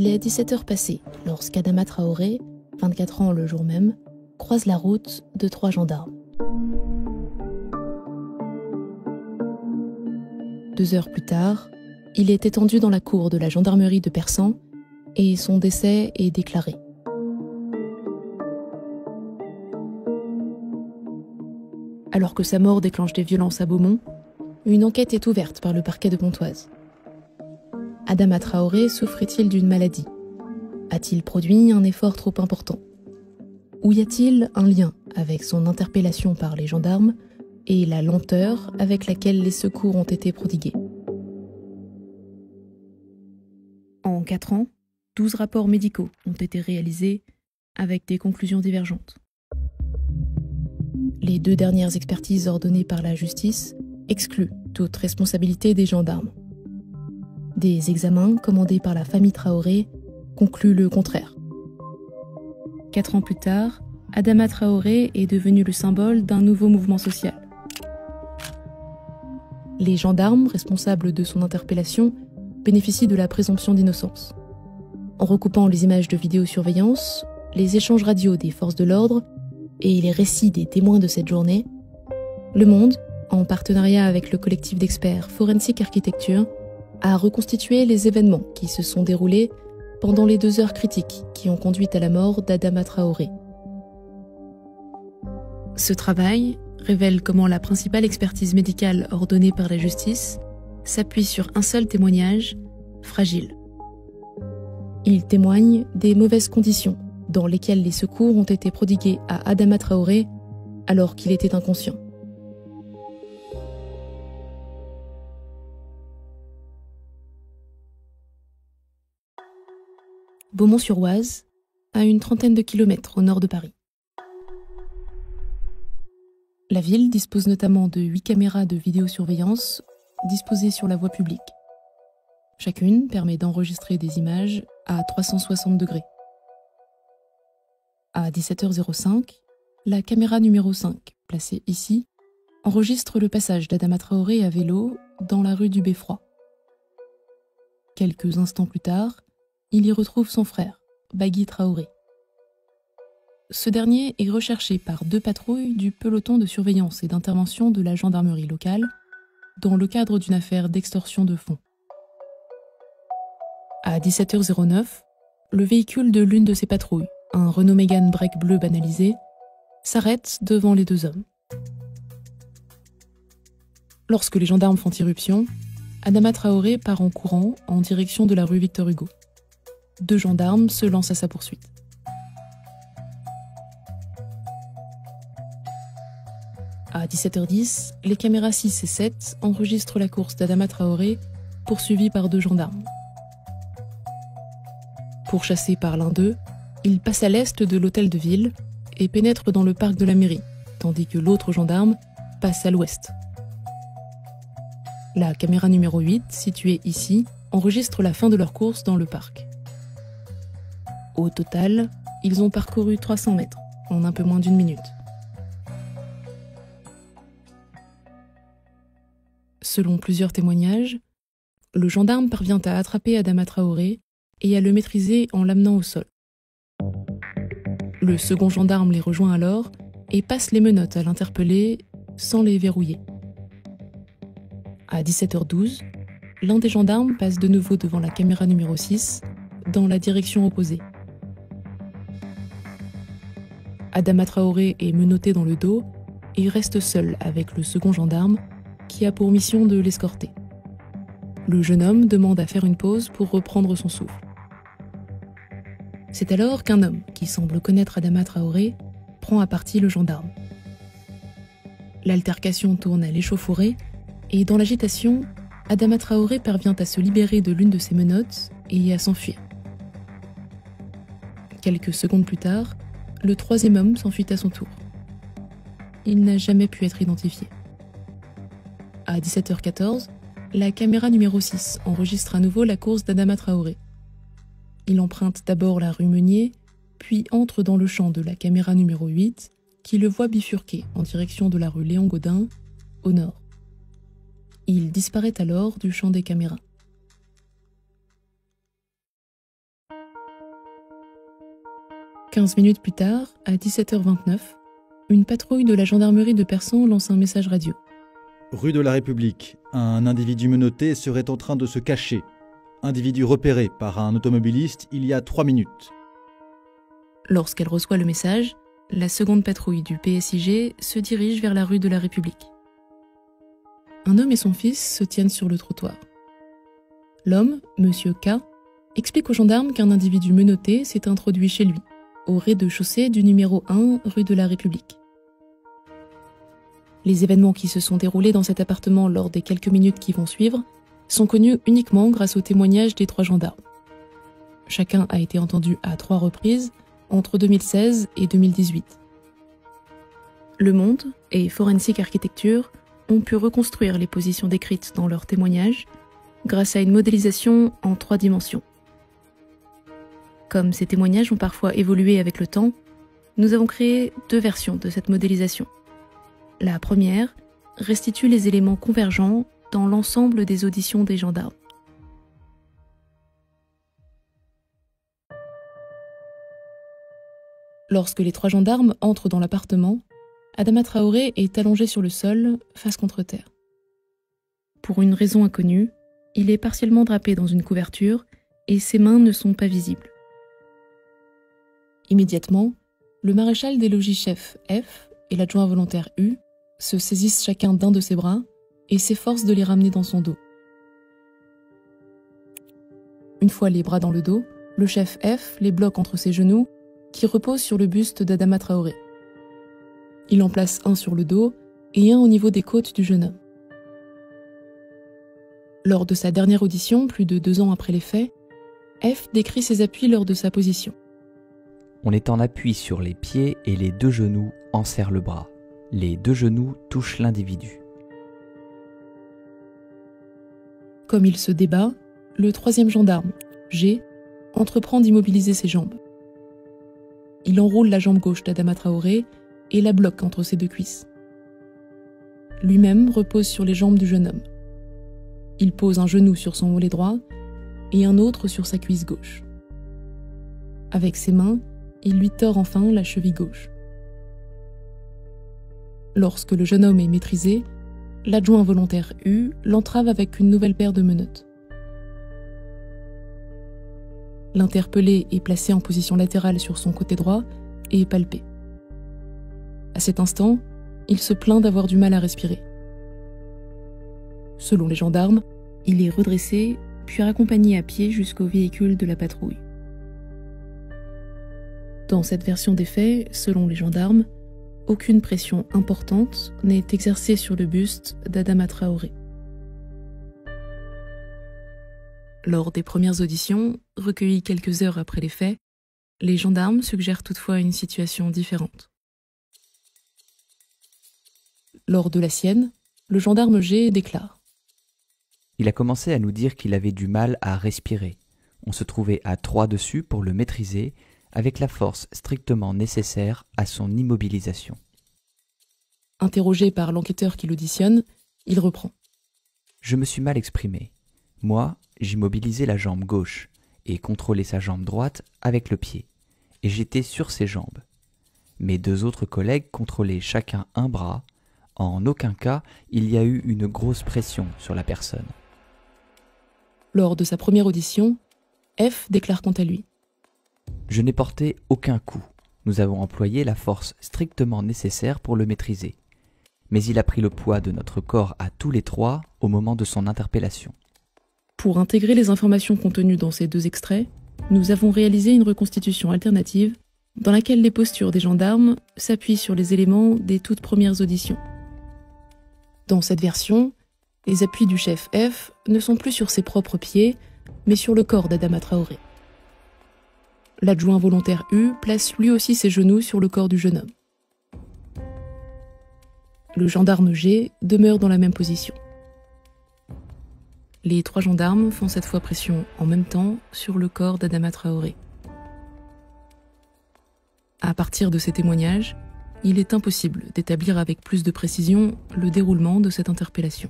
Il est 17 heures passées lorsqu'Adama Traoré, 24 ans le jour même, croise la route de 3 gendarmes. 2 heures plus tard, il est étendu dans la cour de la gendarmerie de Persan et son décès est déclaré. Alors que sa mort déclenche des violences à Beaumont, une enquête est ouverte par le parquet de Pontoise. Adama Traoré souffrait-il d'une maladie? A-t-il produit un effort trop important? Ou y a-t-il un lien avec son interpellation par les gendarmes et la lenteur avec laquelle les secours ont été prodigués? En 4 ans, 12 rapports médicaux ont été réalisés avec des conclusions divergentes. Les 2 dernières expertises ordonnées par la justice excluent toute responsabilité des gendarmes. Des examens commandés par la famille Traoré concluent le contraire. 4 ans plus tard, Adama Traoré est devenu le symbole d'un nouveau mouvement social. Les gendarmes responsables de son interpellation bénéficient de la présomption d'innocence. En recoupant les images de vidéosurveillance, les échanges radio des forces de l'ordre et les récits des témoins de cette journée, Le Monde, en partenariat avec le collectif d'experts Forensic Architecture, a reconstitué les événements qui se sont déroulés pendant les 2 heures critiques qui ont conduit à la mort d'Adama Traoré. Ce travail révèle comment la principale expertise médicale ordonnée par la justice s'appuie sur un seul témoignage, fragile. Il témoigne des mauvaises conditions dans lesquelles les secours ont été prodigués à Adama Traoré alors qu'il était inconscient. Beaumont-sur-Oise, à une trentaine de kilomètres au nord de Paris. La ville dispose notamment de 8 caméras de vidéosurveillance disposées sur la voie publique. Chacune permet d'enregistrer des images à 360 degrés. À 17h05, la caméra numéro 5, placée ici, enregistre le passage d'Adama Traoré à vélo dans la rue du Beffroi. Quelques instants plus tard, il y retrouve son frère, Bagui Traoré. Ce dernier est recherché par 2 patrouilles du peloton de surveillance et d'intervention de la gendarmerie locale dans le cadre d'une affaire d'extorsion de fonds. À 17h09, le véhicule de l'une de ces patrouilles, un Renault Mégane break bleu banalisé, s'arrête devant les 2 hommes. Lorsque les gendarmes font irruption, Adama Traoré part en courant en direction de la rue Victor Hugo. 2 gendarmes se lancent à sa poursuite. À 17h10, les caméras 6 et 7 enregistrent la course d'Adama Traoré, poursuivi par 2 gendarmes. Pourchassé par l'un d'eux, il passe à l'est de l'hôtel de ville et pénètre dans le parc de la mairie, tandis que l'autre gendarme passe à l'ouest. La caméra numéro 8, située ici, enregistre la fin de leur course dans le parc. Au total, ils ont parcouru 300 mètres en un peu moins d'1 minute. Selon plusieurs témoignages, le gendarme parvient à attraper Adama Traoré et à le maîtriser en l'amenant au sol. Le second gendarme les rejoint alors et passe les menottes à l'interpeller sans les verrouiller. À 17h12, l'un des gendarmes passe de nouveau devant la caméra numéro 6 dans la direction opposée. Adama Traoré est menotté dans le dos et reste seul avec le second gendarme qui a pour mission de l'escorter. Le jeune homme demande à faire une pause pour reprendre son souffle. C'est alors qu'un homme, qui semble connaître Adama Traoré, prend à partie le gendarme. L'altercation tourne à l'échauffourée et dans l'agitation, Adama Traoré parvient à se libérer de l'une de ses menottes et à s'enfuir. Quelques secondes plus tard, le 3e homme s'enfuit à son tour. Il n'a jamais pu être identifié. À 17h14, la caméra numéro 6 enregistre à nouveau la course d'Adama Traoré. Il emprunte d'abord la rue Meunier, puis entre dans le champ de la caméra numéro 8, qui le voit bifurquer en direction de la rue Léon Gaudin, au nord. Il disparaît alors du champ des caméras. 15 minutes plus tard, à 17h29, une patrouille de la gendarmerie de Persan lance un message radio. Rue de la République, un individu menotté serait en train de se cacher. Individu repéré par un automobiliste il y a 3 minutes. Lorsqu'elle reçoit le message, la seconde patrouille du PSIG se dirige vers la rue de la République. Un homme et son fils se tiennent sur le trottoir. L'homme, Monsieur K, explique aux gendarmes qu'un individu menotté s'est introduit chez lui, au rez-de-chaussée du numéro 1 rue de la République. Les événements qui se sont déroulés dans cet appartement lors des quelques minutes qui vont suivre sont connus uniquement grâce au témoignage des 3 gendarmes. Chacun a été entendu à 3 reprises entre 2016 et 2018. Le Monde et Forensic Architecture ont pu reconstruire les positions décrites dans leurs témoignages grâce à une modélisation en 3 dimensions. Comme ces témoignages ont parfois évolué avec le temps, nous avons créé 2 versions de cette modélisation. La première restitue les éléments convergents dans l'ensemble des auditions des gendarmes. Lorsque les 3 gendarmes entrent dans l'appartement, Adama Traoré est allongé sur le sol, face contre terre. Pour une raison inconnue, il est partiellement drapé dans une couverture et ses mains ne sont pas visibles. Immédiatement, le maréchal des logis-chefs F et l'adjoint volontaire U se saisissent chacun d'un de ses bras et s'efforcent de les ramener dans son dos. Une fois les bras dans le dos, le chef F les bloque entre ses genoux qui reposent sur le buste d'Adama Traoré. Il en place un sur le dos et un au niveau des côtes du jeune homme. Lors de sa dernière audition, plus de 2 ans après les faits, F décrit ses appuis lors de sa position. On est en appui sur les pieds et les 2 genoux enserrent le bras. Les 2 genoux touchent l'individu. Comme il se débat, le 3e gendarme, G, entreprend d'immobiliser ses jambes. Il enroule la jambe gauche d'Adama Traoré et la bloque entre ses 2 cuisses. Lui-même repose sur les jambes du jeune homme. Il pose un genou sur son mollet droit et un autre sur sa cuisse gauche. Avec ses mains, il lui tord enfin la cheville gauche. Lorsque le jeune homme est maîtrisé, l'adjoint volontaire U l'entrave avec une nouvelle paire de menottes. L'interpellé est placé en position latérale sur son côté droit et est palpé. À cet instant, il se plaint d'avoir du mal à respirer. Selon les gendarmes, il est redressé, puis raccompagné à pied jusqu'au véhicule de la patrouille. Dans cette version des faits, selon les gendarmes, aucune pression importante n'est exercée sur le buste d'Adama Traoré. Lors des premières auditions, recueillies quelques heures après les faits, les gendarmes suggèrent toutefois une situation différente. Lors de la sienne, le gendarme G déclare : Il a commencé à nous dire qu'il avait du mal à respirer. On se trouvait à 3 dessus pour le maîtriser, avec la force strictement nécessaire à son immobilisation. Interrogé par l'enquêteur qui l'auditionne, il reprend : Je me suis mal exprimé. Moi, j'immobilisais la jambe gauche et contrôlais sa jambe droite avec le pied, et j'étais sur ses jambes. Mes 2 autres collègues contrôlaient chacun un bras. En aucun cas, il y a eu une grosse pression sur la personne. Lors de sa première audition, F déclare quant à lui : Je n'ai porté aucun coup. Nous avons employé la force strictement nécessaire pour le maîtriser. Mais il a pris le poids de notre corps à tous les 3 au moment de son interpellation. Pour intégrer les informations contenues dans ces 2 extraits, nous avons réalisé une reconstitution alternative dans laquelle les postures des gendarmes s'appuient sur les éléments des toutes premières auditions. Dans cette version, les appuis du chef F ne sont plus sur ses propres pieds, mais sur le corps d'Adama Traoré. L'adjoint volontaire U place lui aussi ses genoux sur le corps du jeune homme. Le gendarme G demeure dans la même position. Les 3 gendarmes font cette fois pression en même temps sur le corps d'Adama Traoré. À partir de ces témoignages, il est impossible d'établir avec plus de précision le déroulement de cette interpellation.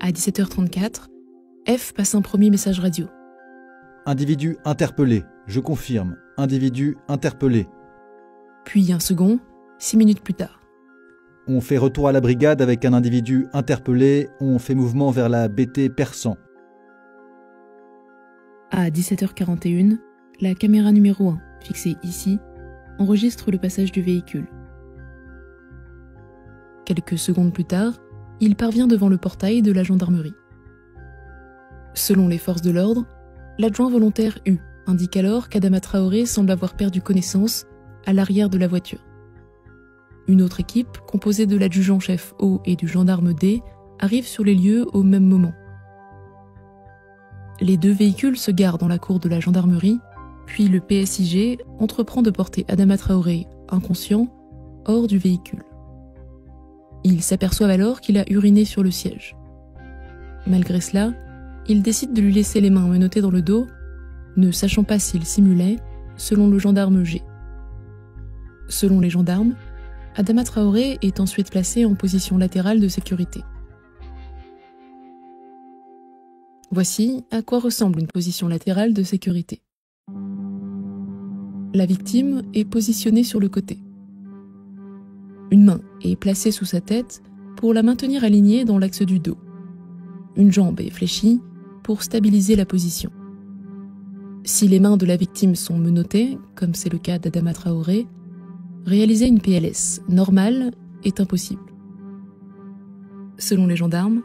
À 17h34, F passe un premier message radio. Individu interpellé, je confirme. Individu interpellé. Puis un second, 6 minutes plus tard. On fait retour à la brigade avec un individu interpellé. On fait mouvement vers la BT Persan. À 17h41, la caméra numéro 1, fixée ici, enregistre le passage du véhicule. Quelques secondes plus tard, il parvient devant le portail de la gendarmerie. Selon les forces de l'ordre, l'adjoint volontaire U indique alors qu'Adama Traoré semble avoir perdu connaissance à l'arrière de la voiture. Une autre équipe, composée de l'adjudant-chef O et du gendarme D, arrive sur les lieux au même moment. Les deux véhicules se garent dans la cour de la gendarmerie, puis le PSIG entreprend de porter Adama Traoré, inconscient, hors du véhicule. Ils s'aperçoivent alors qu'il a uriné sur le siège. Malgré cela, ils décident de lui laisser les mains menottées dans le dos, ne sachant pas s'il simulait, selon le gendarme G. Selon les gendarmes, Adama Traoré est ensuite placé en position latérale de sécurité. Voici à quoi ressemble une position latérale de sécurité. La victime est positionnée sur le côté. Une main est placée sous sa tête pour la maintenir alignée dans l'axe du dos. Une jambe est fléchie pour stabiliser la position. Si les mains de la victime sont menottées, comme c'est le cas d'Adama Traoré, réaliser une PLS normale est impossible. Selon les gendarmes,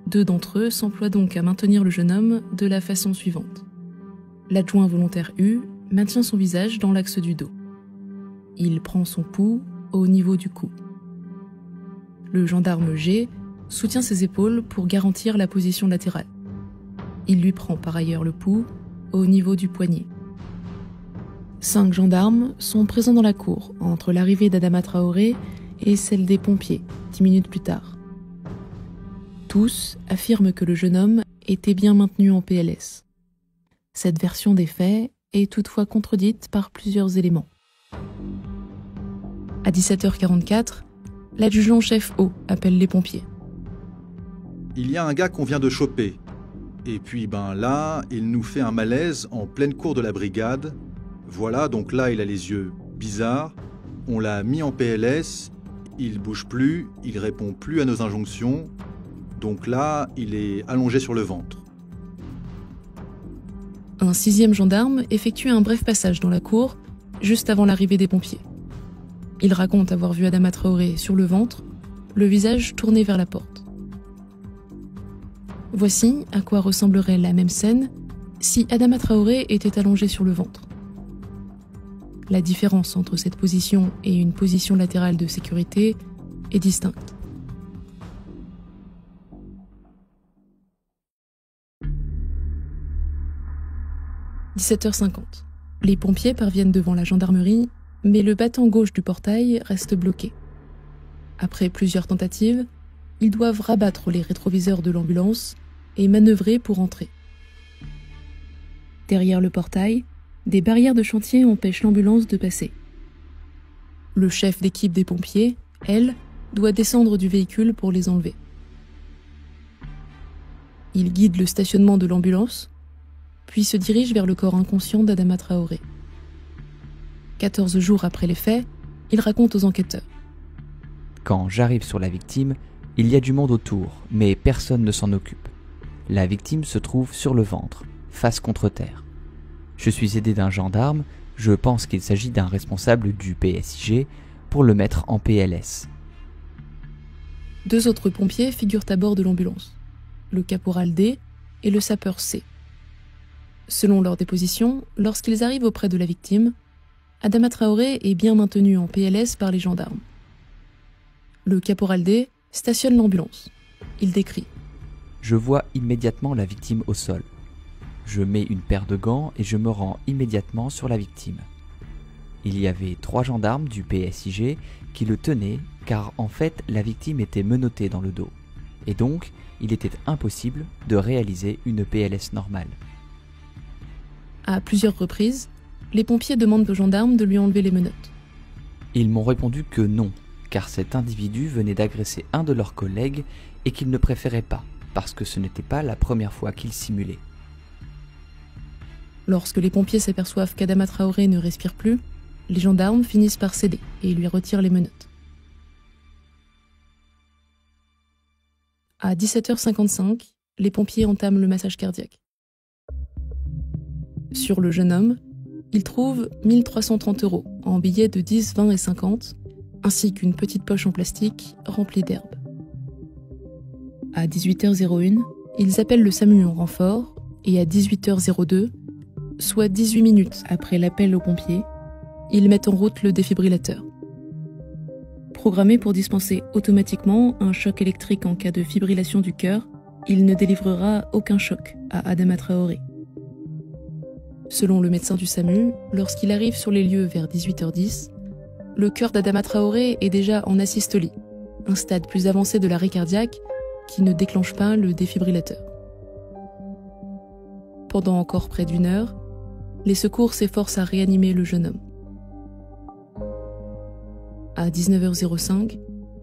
2 d'entre eux s'emploient donc à maintenir le jeune homme de la façon suivante. L'adjoint volontaire U maintient son visage dans l'axe du dos. Il prend son pouls au niveau du cou. Le gendarme G soutient ses épaules pour garantir la position latérale. Il lui prend par ailleurs le pouls au niveau du poignet. 5 gendarmes sont présents dans la cour entre l'arrivée d'Adama Traoré et celle des pompiers, 10 minutes plus tard. Tous affirment que le jeune homme était bien maintenu en PLS. Cette version des faits est toutefois contredite par plusieurs éléments. À 17h44, l'adjudant-chef O appelle les pompiers. Il y a un gars qu'on vient de choper. Et puis là, il nous fait un malaise en pleine cour de la brigade. Voilà, donc là, il a les yeux bizarres. On l'a mis en PLS. Il bouge plus, il répond plus à nos injonctions. Donc là, il est allongé sur le ventre. Un 6e gendarme effectue un bref passage dans la cour, juste avant l'arrivée des pompiers. Il raconte avoir vu Adama Traoré sur le ventre, le visage tourné vers la porte. Voici à quoi ressemblerait la même scène si Adama Traoré était allongé sur le ventre. La différence entre cette position et une position latérale de sécurité est distincte. « 17h50. Les pompiers parviennent devant la gendarmerie, mais le battant gauche du portail reste bloqué. Après plusieurs tentatives, ils doivent rabattre les rétroviseurs de l'ambulance et manœuvrer pour entrer. Derrière le portail, des barrières de chantier empêchent l'ambulance de passer. Le chef d'équipe des pompiers, elle, doit descendre du véhicule pour les enlever. Il guide le stationnement de l'ambulance, puis se dirige vers le corps inconscient d'Adama Traoré. 14 jours après les faits, il raconte aux enquêteurs. Quand j'arrive sur la victime, il y a du monde autour, mais personne ne s'en occupe. La victime se trouve sur le ventre, face contre terre. Je suis aidé d'un gendarme, je pense qu'il s'agit d'un responsable du PSIG, pour le mettre en PLS. 2 autres pompiers figurent à bord de l'ambulance, le caporal D et le sapeur C. Selon leur déposition, lorsqu'ils arrivent auprès de la victime, Adama Traoré est bien maintenu en PLS par les gendarmes. Le caporal D stationne l'ambulance. Il décrit. Je vois immédiatement la victime au sol. Je mets une paire de gants et je me rends immédiatement sur la victime. Il y avait 3 gendarmes du PSIG qui le tenaient car en fait la victime était menottée dans le dos. Et donc, il était impossible de réaliser une PLS normale. À plusieurs reprises, les pompiers demandent aux gendarmes de lui enlever les menottes. Ils m'ont répondu que non, car cet individu venait d'agresser un de leurs collègues et qu'il ne préférait pas, parce que ce n'était pas la première fois qu'il simulait. Lorsque les pompiers s'aperçoivent qu'Adama Traoré ne respire plus, les gendarmes finissent par céder et lui retirent les menottes. À 17h55, les pompiers entament le massage cardiaque. Sur le jeune homme, ils trouvent 1 330 € en billets de 10, 20 et 50, ainsi qu'une petite poche en plastique remplie d'herbe. À 18h01, ils appellent le SAMU en renfort et à 18h02, soit 18 minutes après l'appel aux pompiers, ils mettent en route le défibrillateur. Programmé pour dispenser automatiquement un choc électrique en cas de fibrillation du cœur, il ne délivrera aucun choc à Adama Traoré. Selon le médecin du SAMU, lorsqu'il arrive sur les lieux vers 18h10, le cœur d'Adama Traoré est déjà en asystolie, un stade plus avancé de l'arrêt cardiaque qui ne déclenche pas le défibrillateur. Pendant encore près d'1 heure, les secours s'efforcent à réanimer le jeune homme. À 19h05,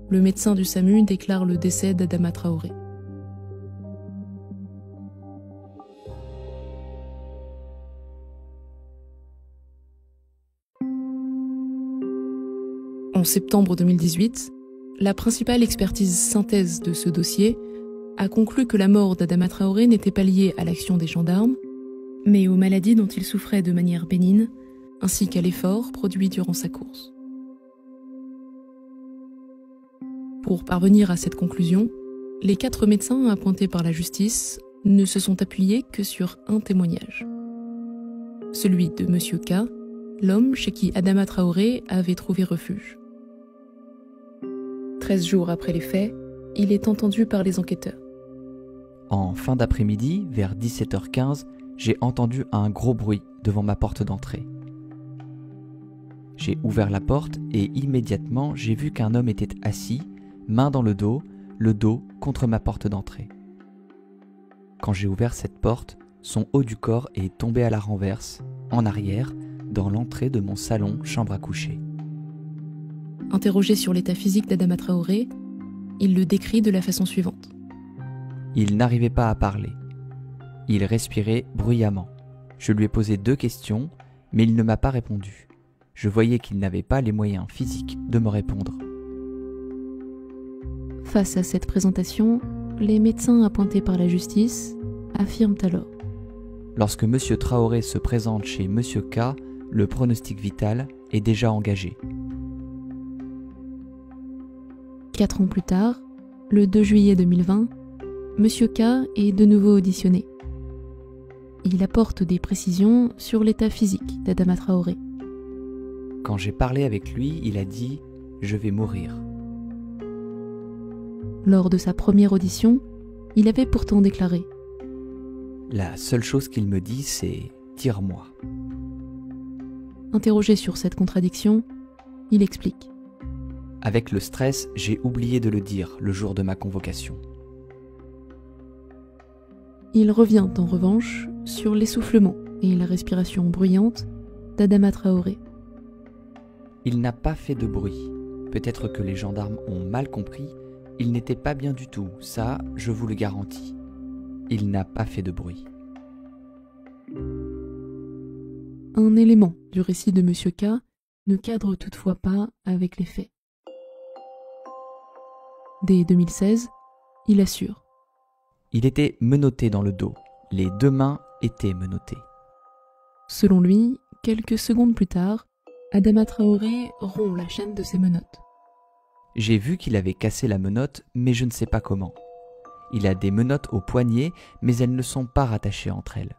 le médecin du SAMU déclare le décès d'Adama Traoré. En septembre 2018, la principale expertise synthèse de ce dossier a conclu que la mort d'Adama Traoré n'était pas liée à l'action des gendarmes, mais aux maladies dont il souffrait de manière bénigne, ainsi qu'à l'effort produit durant sa course. Pour parvenir à cette conclusion, les 4 médecins appointés par la justice ne se sont appuyés que sur un témoignage. Celui de M. K, l'homme chez qui Adama Traoré avait trouvé refuge. 13 jours après les faits, il est entendu par les enquêteurs. En fin d'après-midi, vers 17h15, j'ai entendu un gros bruit devant ma porte d'entrée. J'ai ouvert la porte et immédiatement j'ai vu qu'un homme était assis, main dans le dos contre ma porte d'entrée. Quand j'ai ouvert cette porte, son haut du corps est tombé à la renverse, en arrière, dans l'entrée de mon salon chambre à coucher. Interrogé sur l'état physique d'Adama Traoré, il le décrit de la façon suivante. Il n'arrivait pas à parler. Il respirait bruyamment. Je lui ai posé 2 questions, mais il ne m'a pas répondu. Je voyais qu'il n'avait pas les moyens physiques de me répondre. Face à cette présentation, les médecins appointés par la justice affirment alors. Lorsque M. Traoré se présente chez M. K, le pronostic vital est déjà engagé. 4 ans plus tard, le 2 juillet 2020, M. K est de nouveau auditionné. Il apporte des précisions sur l'état physique d'Adama Traoré. Quand j'ai parlé avec lui, il a dit « Je vais mourir ». Lors de sa première audition, il avait pourtant déclaré « La seule chose qu'il me dit, c'est « tire-moi ». Interrogé sur cette contradiction, il explique. Avec le stress, j'ai oublié de le dire le jour de ma convocation. Il revient en revanche sur l'essoufflement et la respiration bruyante d'Adama Traoré. Il n'a pas fait de bruit. Peut-être que les gendarmes ont mal compris. Il n'était pas bien du tout, ça, je vous le garantis. Il n'a pas fait de bruit. Un élément du récit de M. K ne cadre toutefois pas avec les faits. Dès 2016, il assure. Il était menotté dans le dos. Les 2 mains étaient menottées. Selon lui, quelques secondes plus tard, Adama Traoré rompt la chaîne de ses menottes. J'ai vu qu'il avait cassé la menotte, mais je ne sais pas comment. Il a des menottes au poignet, mais elles ne sont pas rattachées entre elles.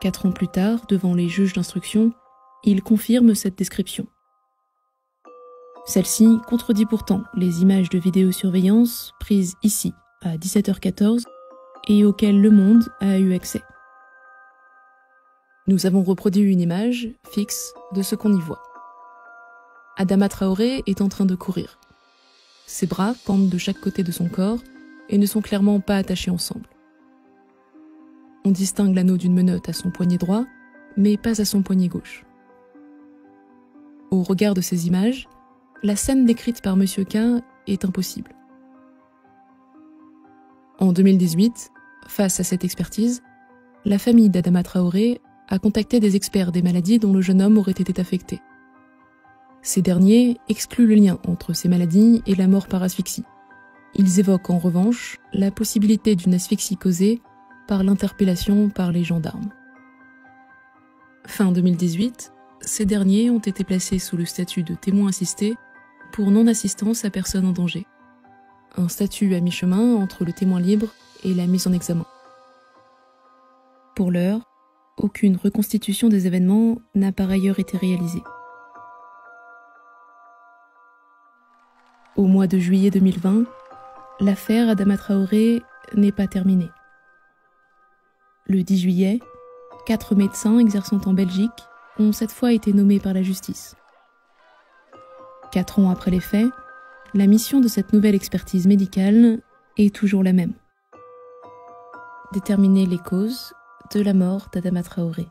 4 ans plus tard, devant les juges d'instruction, il confirme cette description. Celle-ci contredit pourtant les images de vidéosurveillance prises ici, à 17h14, et auxquelles Le Monde a eu accès. Nous avons reproduit une image fixe de ce qu'on y voit. Adama Traoré est en train de courir. Ses bras pendent de chaque côté de son corps et ne sont clairement pas attachés ensemble. On distingue l'anneau d'une menotte à son poignet droit, mais pas à son poignet gauche. Au regard de ces images, la scène décrite par M. K est impossible. En 2018, face à cette expertise, la famille d'Adama Traoré a contacté des experts des maladies dont le jeune homme aurait été affecté. Ces derniers excluent le lien entre ces maladies et la mort par asphyxie. Ils évoquent en revanche la possibilité d'une asphyxie causée par l'interpellation par les gendarmes. Fin 2018, ces derniers ont été placés sous le statut de témoin assisté pour non-assistance à personne en danger. Un statut à mi-chemin entre le témoin libre et la mise en examen. Pour l'heure, aucune reconstitution des événements n'a par ailleurs été réalisée. Au mois de juillet 2020, l'affaire Adama Traoré n'est pas terminée. Le 10 juillet, 4 médecins exerçant en Belgique ont cette fois été nommés par la justice. 4 ans après les faits, la mission de cette nouvelle expertise médicale est toujours la même. Déterminer les causes de la mort d'Adama Traoré.